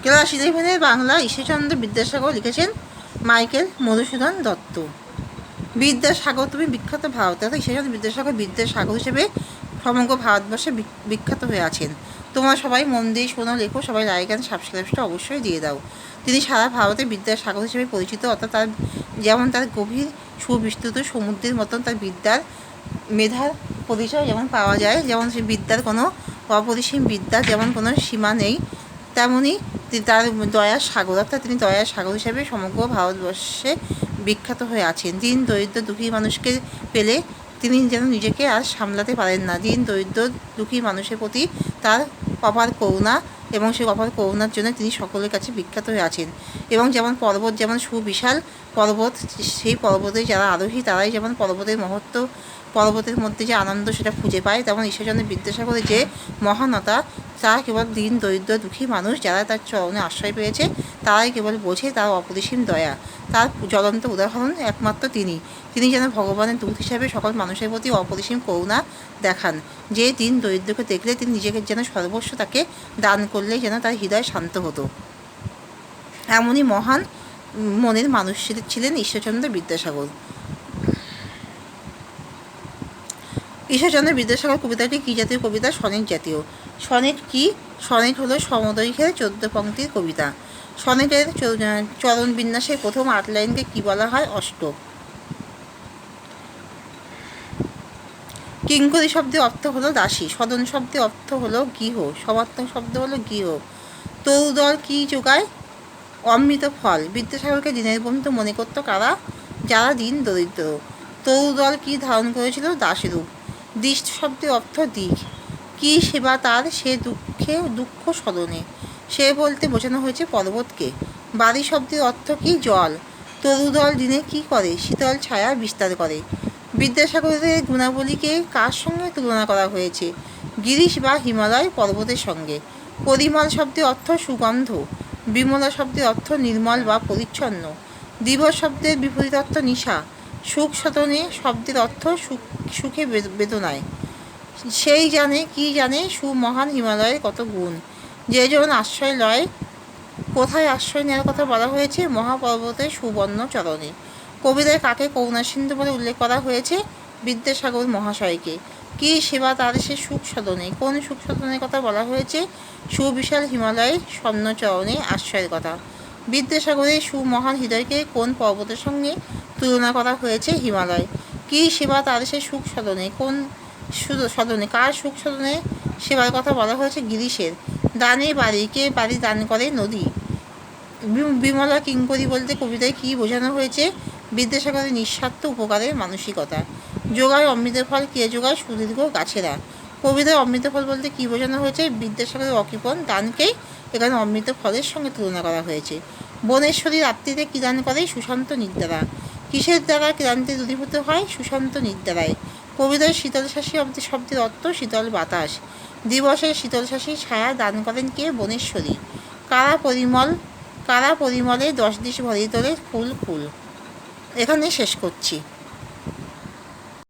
Class 11-এর Bangla Ishwarchandra Vidyasagar লিখেছেন Michael Madhusudan Dutta. Vidyasagar তুমি বিখ্যাত ভারতে, অর্থাৎ ঈশ্বরচন্দ্র বিদ্যাসাগর বিদ্যাসাগর হিসেবে সমগ্র ভারতবর্ষে বিখ্যাত হয়ে আছেন। তোমরা সবাই মন দিয়ে শোনো, লেখো, সবাই লাইক অ্যান্ড সাবস্ক্রাইবটা অবশ্যই দিয়ে দাও। তিনি সারা ভারতে বিদ্যাসাগর হিসেবে পরিচিত, অর্থাৎ তার যেমন তার গভীর সুবিস্তৃত সমুদ্রের মতন তার বিদ্যার মেধার পরিচয় যেমন পাওয়া যায়, যেমন সে বিদ্যার কোনো অপরিসীম বিদ্যার যেমন কোনো সীমা নেই, তেমনই তার দয়ার সাগর, অর্থাৎ তিনি দয়ার সাগর হিসেবে সমগ্র ভারতবর্ষে বিখ্যাত হয়ে আছেন। দিন দরিদ্র দুঃখী মানুষকে পেলে তিনি যেন নিজেকে আর সামলাতে পারেন না। দিন দরিদ্র দুঃখী মানুষের প্রতি তার অপার করুণা, এবং সেই অপার করুণার জন্য তিনি সকলের কাছে বিখ্যাত হয়ে আছেন। এবং যেমন পর্বত যেমন সুবিশাল পর্বত, সেই পর্বতে যারা আরোহী তারাই যেমন পর্বতের মহত্ব, পর্বতের মধ্যে যে আনন্দ সেটা খুঁজে পায়, তেমন ঈশ্বরচন্দ্র বিদ্যাসাগরের যে মহানতা তা কেবল দিন দরিদ্র দুঃখী মানুষ যারা তার চরণে আশ্রয় পেয়েছে তারাই কেবল বোঝে তার অপরিসীম দয়া। তার জ্বলন্ত উদাহরণ একমাত্র তিনি যেন ভগবানের দূত হিসাবে সকল মানুষের প্রতি অপরিসীম করুণা দেখান। যে দিন দরিদ্রকে দেখলে তিনি নিজেকে যেন সর্বস্ব তাকে দান করলে যেন তার হৃদয় শান্ত হতো। এমনই মহান মনের মানুষ ছিলেন ঈশ্বরচন্দ্র বিদ্যাসাগর। ঈশ্বরচন্দ্র বিদ্যাসাগর কবিতাটি কী জাতীয় কবিতা? সনেট জাতীয়। সনেট কি? সনেট হলো সমদৈর্ঘ্যের 14 পংক্তির কবিতা। সনেটের চরণ বিন্যাসের প্রথম 8 লাইনকে কী বলা হয়? অষ্টক। কিঙ্করী শব্দের অর্থ হলো দাসী। সদন শব্দের অর্থ হলো গৃহ। সমার্থক শব্দ হলো গৃহ। তরুদল কি যোগায়? অমৃত ফল। বিদ্যাসাগরকে দিনের বন্ধু মনে করত কারা? যারা দিন দরিদ্র। তরুদল কি ধারণ করেছিল? দাসরূপ। দৃষ্ট শব্দের অর্থ দিক। কি সেবা তার? সে দুঃখ সদনে। সে বলতে বোঝানো হয়েছে পর্বতকে। বাড়ি শব্দের অর্থ কি? জল। তরুদল দিনে কি করে? শীতল ছায়া বিস্তার করে। বিদ্যাসাগরের গুণাবলীকে কার সঙ্গে তুলনা করা হয়েছে? গিরিশ বা হিমালয় পর্বতের সঙ্গে। পরিমল শব্দের অর্থ সুগন্ধ। বিমলা শব্দের অর্থ নির্মল বা পরিচ্ছন্ন। দিবস শব্দের বিপরীত অর্থ নিশা। সুখ সদনে শব্দের অর্থ সুখে বেদনায়। সেই জানে কি জানে সুমহান হিমালয়ের কত গুণ। যে জন আশ্রয় লয়, কোথায় আশ্রয় নেওয়ার কথা বলা হয়েছে? মহাপর্বতের সুবর্ণ চরণে। কবিতায় কাকে করুণা সিন্ধু বলে উল্লেখ করা হয়েছে? বিদ্যাসাগর মহাশয়কে। কি সেবা তার? সে সুখ সদনে। কোন সুখ সদনের কথা বলা হয়েছে? সুবিশাল হিমালয়ের স্বর্ণচরণে আশ্রয়ের কথা। বিদ্যাসাগরের সুমহান হৃদয়কে কোন পর্বতের সঙ্গে তুলনা করা হয়েছে? হিমালয়। কি সেবা তার? সে সুখ সদনে। কোন সদনে? কার সুখ সদনে সেবার কথা বলা হয়েছে? গিরিশের। দানে বাড়ি। কে বাড়ি দান করে? নদী। বিমলা কিঙ্করী বলতে কবিতায় কী বোঝানো হয়েছে? বিদ্যাসাগরের নিঃস্বার্থ উপকারের মানসিকতা। যোগায় অমৃত ফল। কে যোগায়? সুদীর্ঘ গাছেরা। কবিতায় অমৃত ফল বলতে কী বোঝানো হয়েছে? বিদ্যাসাগরের অকৃপণ দানকেই এখানে অমৃত ফলের সঙ্গে তুলনা করা হয়েছে। বনেশ্বরী রাত্রিতে কী দান করে? সুশান্ত নিদ্রা। কিসের দ্বারা ক্লান্তি দূরীভূত হয়? সুশান্ত নিদ্রায়। কবিতায় শীতলশাসী শব্দের অর্থ শীতল বাতাস। দিবসের শীতলশাসী ছায়া দান করেন কে? বনেশ্বরী। কারা পরিমলে 10 দিশ ভরিয়ে তোলে ফুল ফুল। এখানে শেষ করছি।